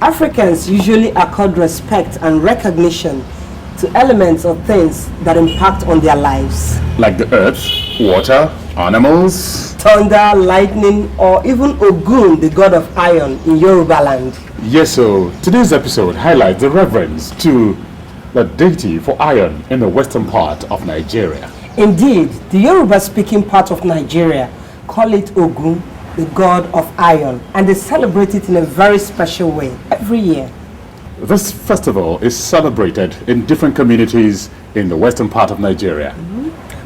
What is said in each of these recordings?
Africans usually accord respect and recognition to elements or things that impact on their lives. Like the earth, water, animals, thunder, lightning, or even Ogun, the god of iron in Yoruba land. Yes, so today's episode highlights the reverence to the deity for iron in the western part of Nigeria. Indeed, the Yoruba-speaking part of Nigeria call it Ogun, the god of iron, and they celebrate it in a very special way every year. This festival is celebrated in different communities in the western part of Nigeria.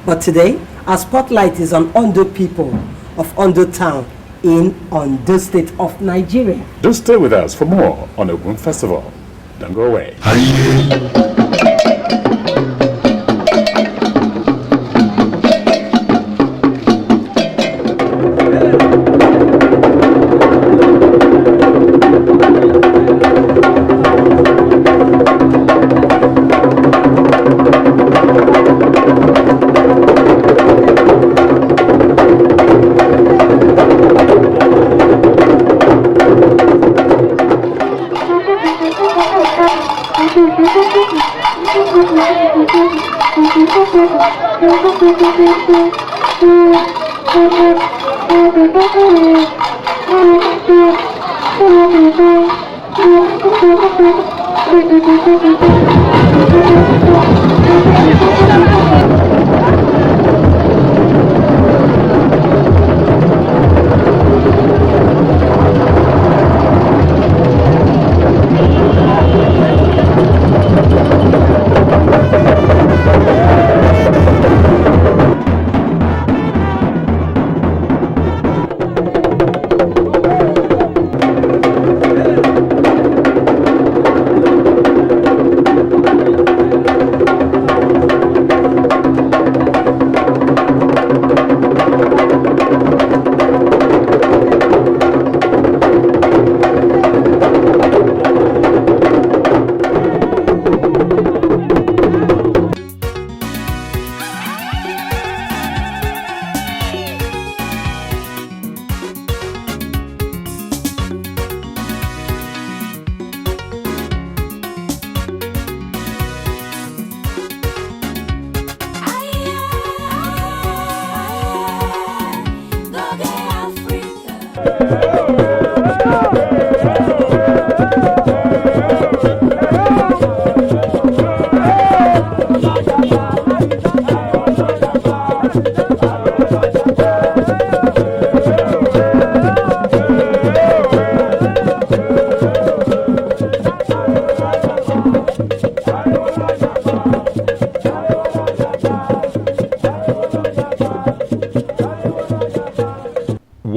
But today, our spotlight is on Ondo people of Ondo town in Ondo state of Nigeria. Do stay with us for more on Ogun Festival. Don't go away.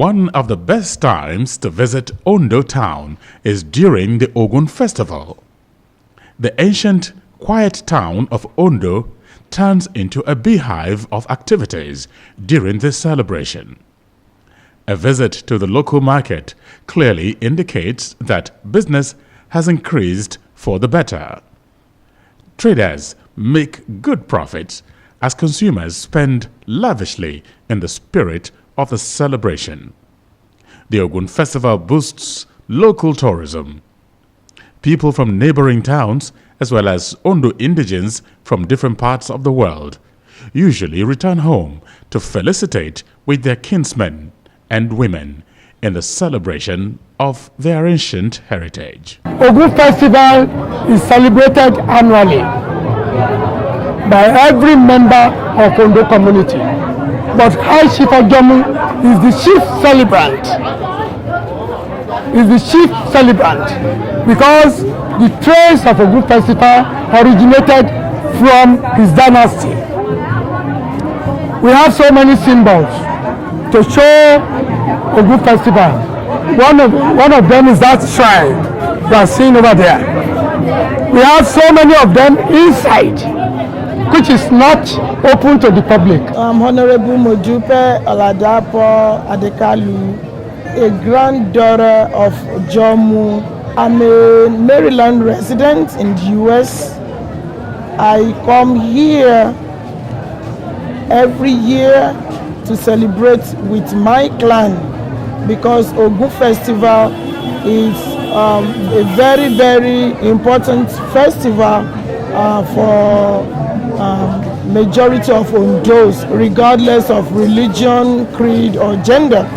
One of the best times to visit Ondo town is during the Ogun Festival. The ancient, quiet town of Ondo turns into a beehive of activities during this celebration. A visit to the local market clearly indicates that business has increased for the better. Traders make good profits as consumers spend lavishly in the spirit of the celebration. The Ogun Festival boosts local tourism. People from neighboring towns, as well as Ondo indigents from different parts of the world, usually return home to felicitate with their kinsmen and women in the celebration of their ancient heritage. Ogun Festival is celebrated annually by every member of Ondo community. But High Chief Ajamu is the chief celebrant. Because the trace of Ogun Festival originated from his dynasty. We have so many symbols to show Ogun Festival. One of them is that shrine you are seeing over there. We have so many of them inside, which is not open to the public. I'm Honorable Mojupe Oladapo Adekalu, a granddaughter of Jomu. I'm a Maryland resident in the US. I come here every year to celebrate with my clan because Ogun Festival is a very, very important festival for majority of Ondos, regardless of religion, creed, or gender.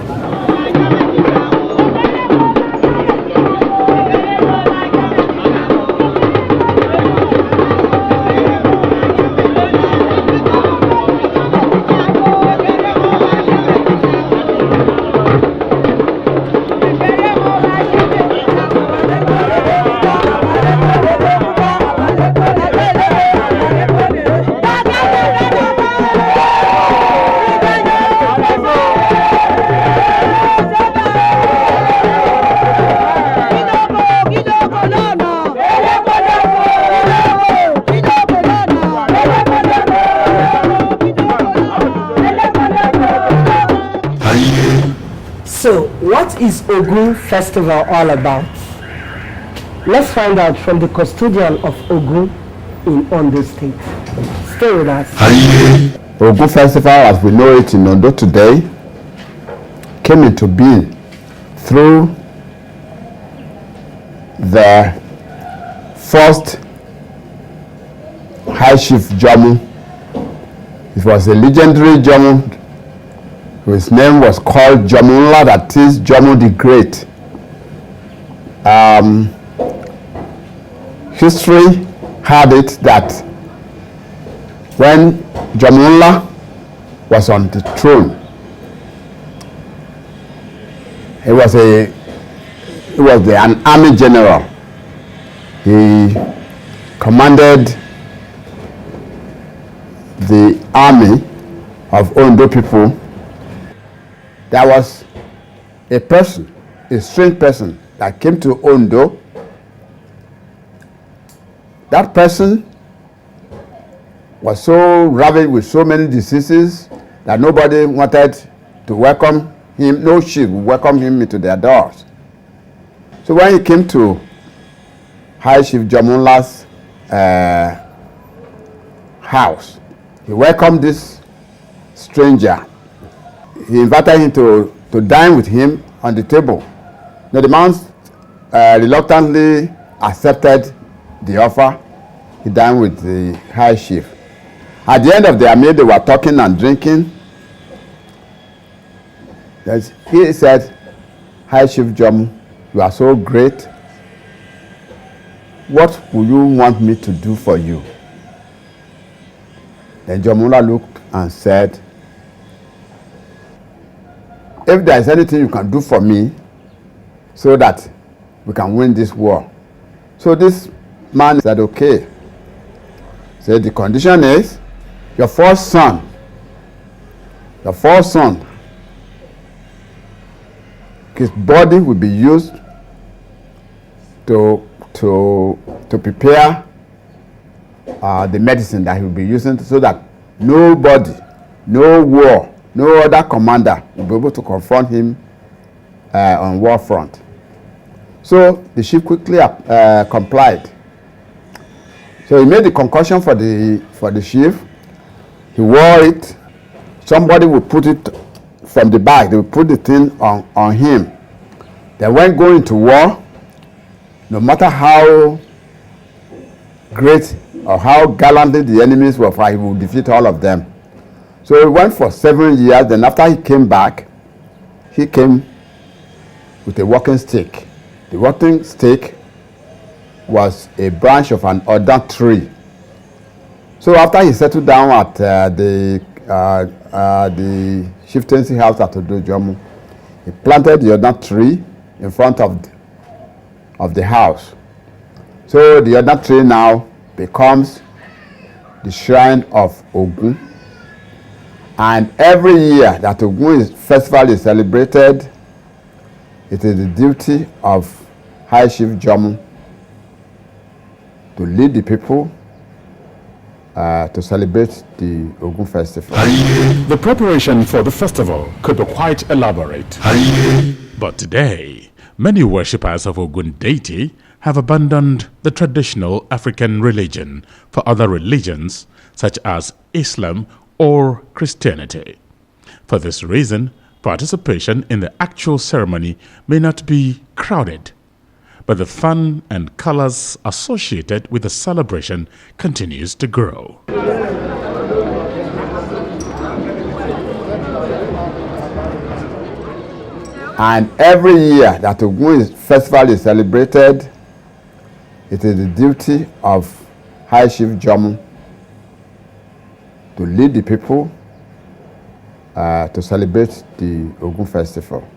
So, what is Ogun Festival all about? Let's find out from the custodian of Ogun in Ondo State. Stay with us. Ogun Festival, as we know it in Ondo today, came into being through the first High Chief Jamu. It was a legendary Jamu. His name was called Jamunla, that is Jamu the Great. History had it that when Jamunla was on the throne, he was an army general. He commanded the army of Ondo people. There was a person, a strange person that came to Ondo. That person was so ravaged with so many diseases that nobody wanted to welcome him. No chief would welcome him into their doors. So when he came to High Chief Jamunla's house, he welcomed this stranger. He invited him to dine with him on the table. Now the man reluctantly accepted the offer. He dined with the High Chief. At the end of their meal, they were talking and drinking. He said, "High Chief Jamu, you are so great. What will you want me to do for you?" Then Jamula looked and said, "If there is anything you can do for me so that we can win this war." So this man said, "Okay." Said, "The condition is your first son, his body will be used to prepare the medicine that he will be using, so that nobody, no war, no other commander will be able to confront him on war front." So the chief quickly complied. So he made the concoction for the chief. He wore it. Somebody would put it from the back. They would put the thing on him. Then when going to war, no matter how great or how gallantly the enemies were fighting, he would defeat all of them. So he went for 7 years. Then after he came back, he came with a walking stick. The walking stick was a branch of an other tree. So after he settled down at the chieftaincy house at Odojomu, he planted the other tree in front of the house. So the other tree now becomes the shrine of Ogun. And every year that Ogun festival is celebrated, it is the duty of High Chief Jamu to lead the people to celebrate the Ogun Festival. The preparation for the festival could be quite elaborate. But today, many worshippers of Ogun deity have abandoned the traditional African religion for other religions such as Islam or Christianity. For this reason, participation in the actual ceremony may not be crowded, but the fun and colors associated with the celebration continues to grow. And every year that Ogun Festival is celebrated, it is the duty of High Chief Jomu to lead the people to celebrate the Ogun Festival.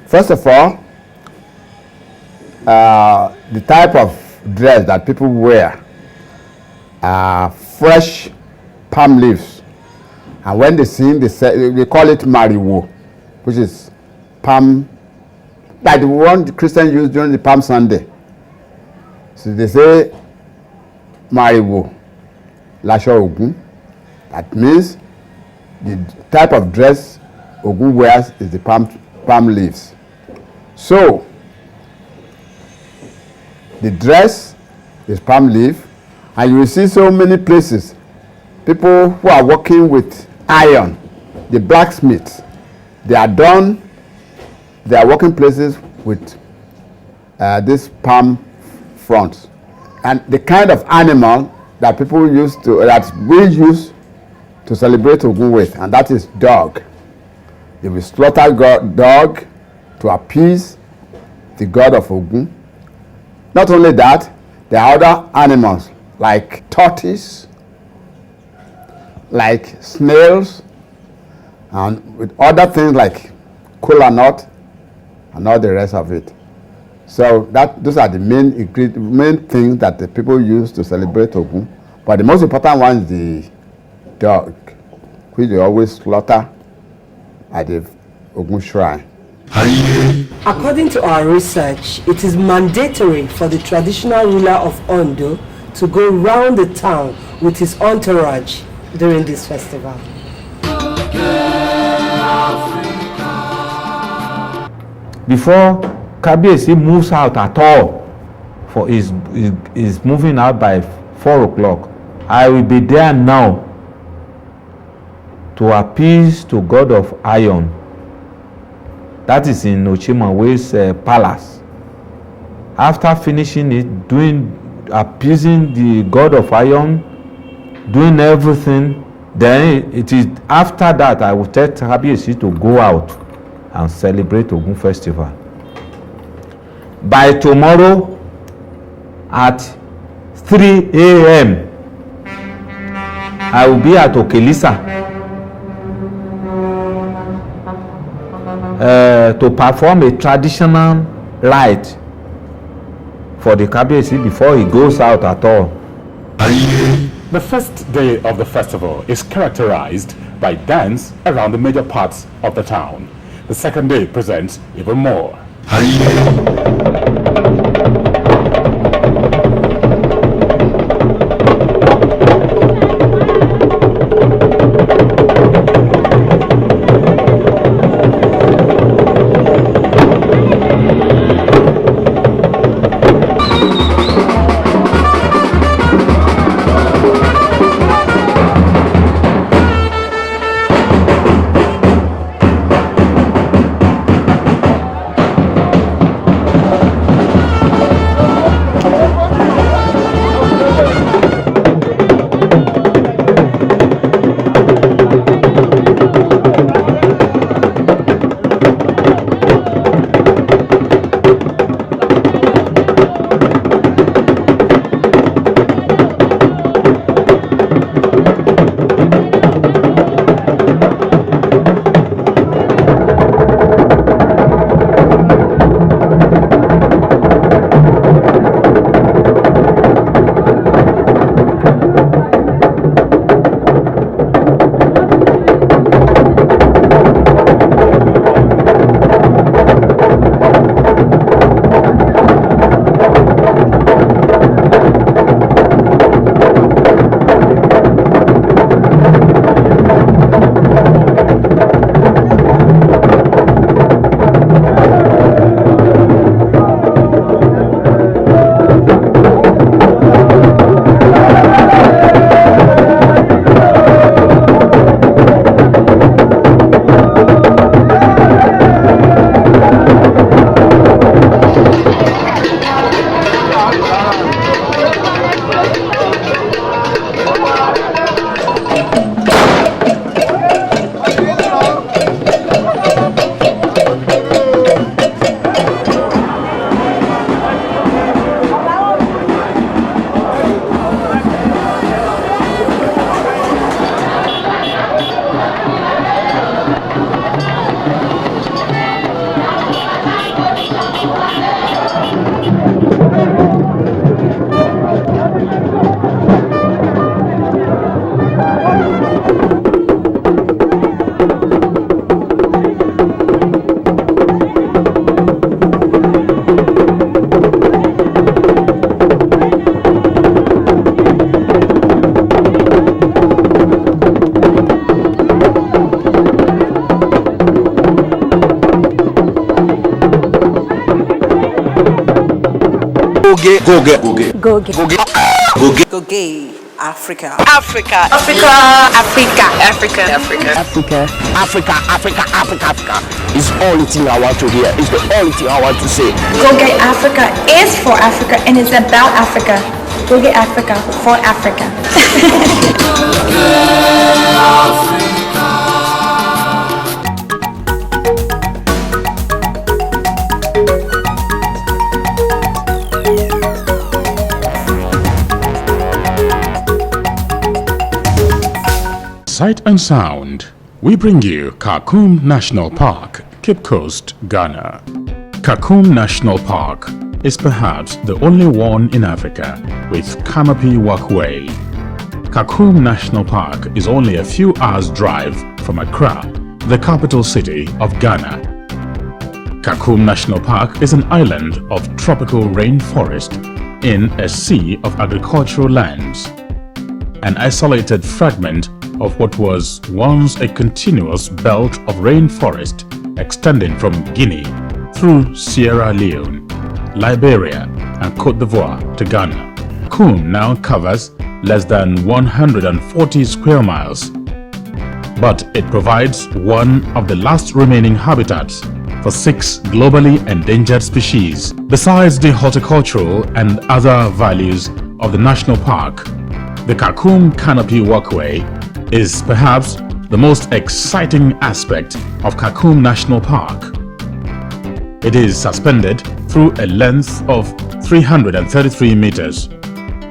First of all, the type of dress that people wear are fresh palm leaves, and when they sing, they call it mariwo, which is palm, like the one the Christians use during the Palm Sunday. So they say mariwo, lasho Ogun. That means the type of dress Ogun wears is the palm leaves. So the dress is palm leaf, and you will see so many places people who are working with iron, the blacksmiths, they are done their working places with this palm front. And the kind of animal that we use to celebrate Ogun with, and that is dog. They will slaughter dog to appease the god of Ogun. Not only that, there are other animals like tortoise, like snails, and with other things like kola nut and all the rest of it. So those are the main things that the people use to celebrate Ogun. But the most important one is the dog, which they always slaughter at the Ogun shrine. According to our research, it is mandatory for the traditional ruler of Ondo to go round the town with his entourage during this festival. Before Kabiyesi moves out at all, for is moving out by 4 o'clock, I will be there now to appease to God of Iron. That is in Ochimawe's palace. After finishing it, appeasing the God of Iron, doing everything, then it is after that I will tell Kabiyesi to go out and celebrate Ogun Festival. By tomorrow at 3 a.m. I will be at Okelisa to perform a traditional rite for the Kabiyesi before he goes out at all. The first day of the festival is characterized by dance around the major parts of the town. The second day presents even more. Goge. Goge. Goge. Goge. Goge. Goge. Goge. Africa. Africa. Africa. Africa. Africa. Africa. Africa. Africa. Africa. Africa. Africa. It's the only thing I want to hear. It's the only thing I want to say. Goge Africa is for Africa and it's about Africa. Goge Africa for Africa. Sight and sound, we bring you Kakum National Park, Cape Coast, Ghana. Kakum National Park is perhaps the only one in Africa with canopy walkway. Kakum National Park is only a few hours' drive from Accra, the capital city of Ghana. Kakum National Park is an island of tropical rainforest in a sea of agricultural lands, an isolated fragment of what was once a continuous belt of rainforest extending from Guinea through Sierra Leone, Liberia and Côte d'Ivoire to Ghana. Kakum now covers less than 140 square miles, but it provides one of the last remaining habitats for 6 globally endangered species. Besides the horticultural and other values of the national park, the Kakum Canopy Walkway is perhaps the most exciting aspect of Kakum National Park. It is suspended through a length of 333 meters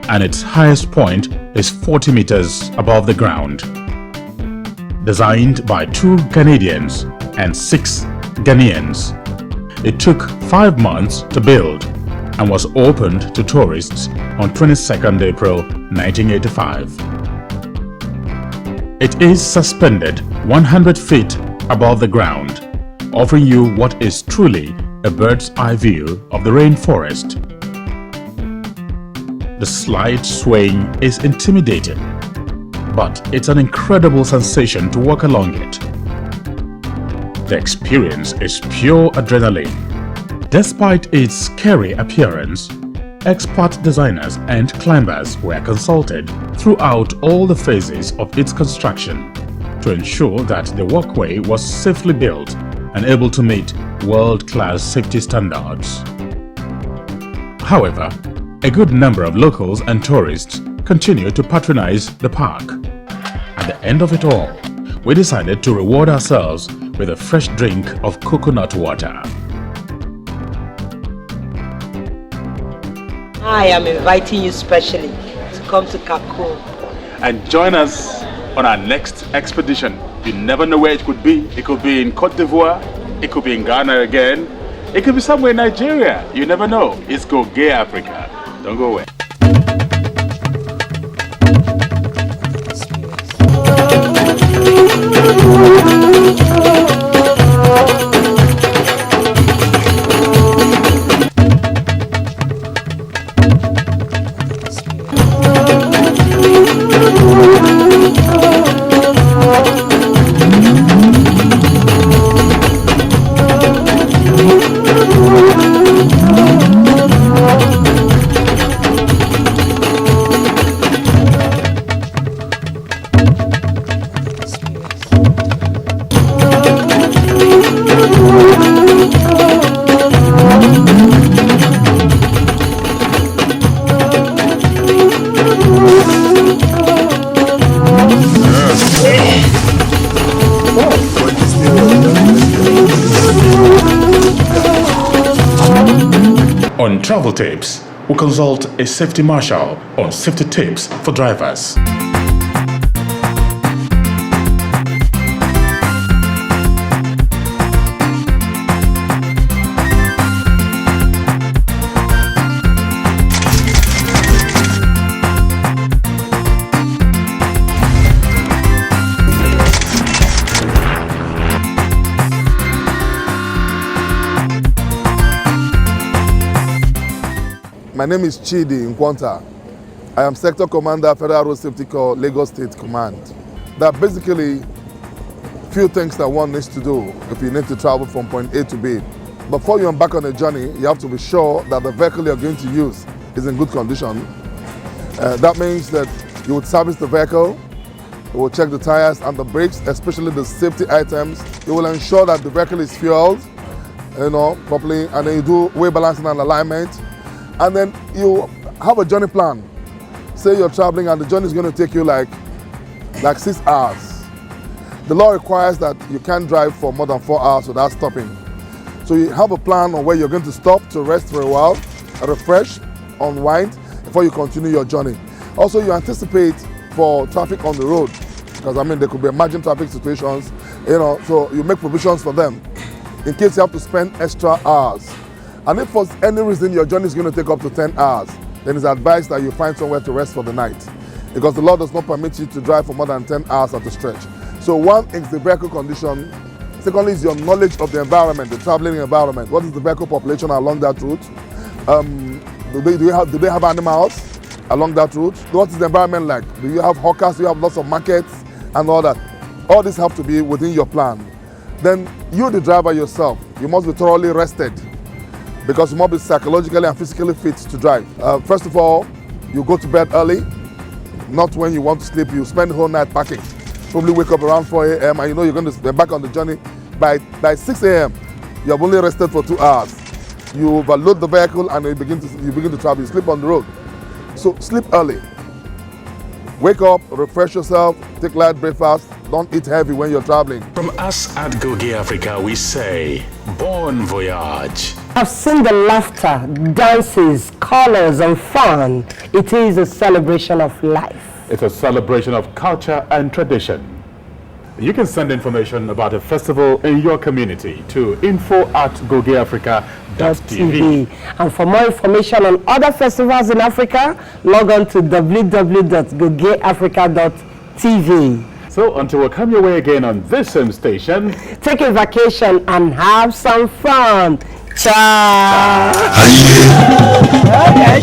and its highest point is 40 meters above the ground. Designed by 2 Canadians and 6 Ghanaians, it took 5 months to build and was opened to tourists on 22nd April 1985. It is suspended 100 feet above the ground, offering you what is truly a bird's eye view of the rainforest. The slight swaying is intimidating, but it's an incredible sensation to walk along it. The experience is pure adrenaline. Despite its scary appearance, expert designers and climbers were consulted throughout all the phases of its construction to ensure that the walkway was safely built and able to meet world-class safety standards. However, a good number of locals and tourists continue to patronize the park. At the end of it all, we decided to reward ourselves with a fresh drink of coconut water. I am inviting you specially to come to Kakum and join us on our next expedition. You never know where it could be. It could be in Côte d'Ivoire, it could be in Ghana again, it could be somewhere in Nigeria. You never know. It's Goge Africa. Don't go away. On travel tips, we consult a safety marshal on safety tips for drivers. My name is Chidi Nkwanta. I am Sector Commander, Federal Road Safety Corps, Lagos State Command. There are basically few things that one needs to do if you need to travel from point A to B. Before you embark on a journey, you have to be sure that the vehicle you're going to use is in good condition. That means that you would service the vehicle, you will check the tires and the brakes, especially the safety items. You will ensure that the vehicle is fueled, properly, and then you do weight balancing and alignment. And then you have a journey plan. Say you're traveling and the journey is going to take you like 6 hours. The law requires that you can't drive for more than 4 hours without stopping. So you have a plan on where you're going to stop to rest for a while, refresh, unwind, before you continue your journey. Also, you anticipate for traffic on the road, because there could be emerging traffic situations, so you make provisions for them in case you have to spend extra hours. And if for any reason your journey is going to take up to 10 hours, then it's advised that you find somewhere to rest for the night, because the law does not permit you to drive for more than 10 hours at a stretch. So one is the vehicle condition. Secondly is your knowledge of the environment, the traveling environment. What is the vehicle population along that route? Do they have animals along that route? What is the environment like? Do you have hawkers? Do you have lots of markets and all that? All this have to be within your plan. Then you, the driver yourself, you must be thoroughly rested, because you must be psychologically and physically fit to drive. First of all, you go to bed early, not when you want to sleep. You spend the whole night packing. Probably wake up around 4 a.m. and you're going to be back on the journey by 6 a.m. You have only rested for 2 hours. You overload the vehicle and you begin to travel. You sleep on the road. So sleep early. Wake up, refresh yourself, take light breakfast. Don't eat heavy when you're traveling. From us at Goge Africa, we say, bon voyage. I've seen the laughter, dances, colors, and fun. It is a celebration of life. It's a celebration of culture and tradition. You can send information about a festival in your community to info@gogeafrica.tv. And for more information on other festivals in Africa, log on to www.gogeafrica.tv. So until we come your way again on this same station, take a vacation and have some fun. Ciao. Okay,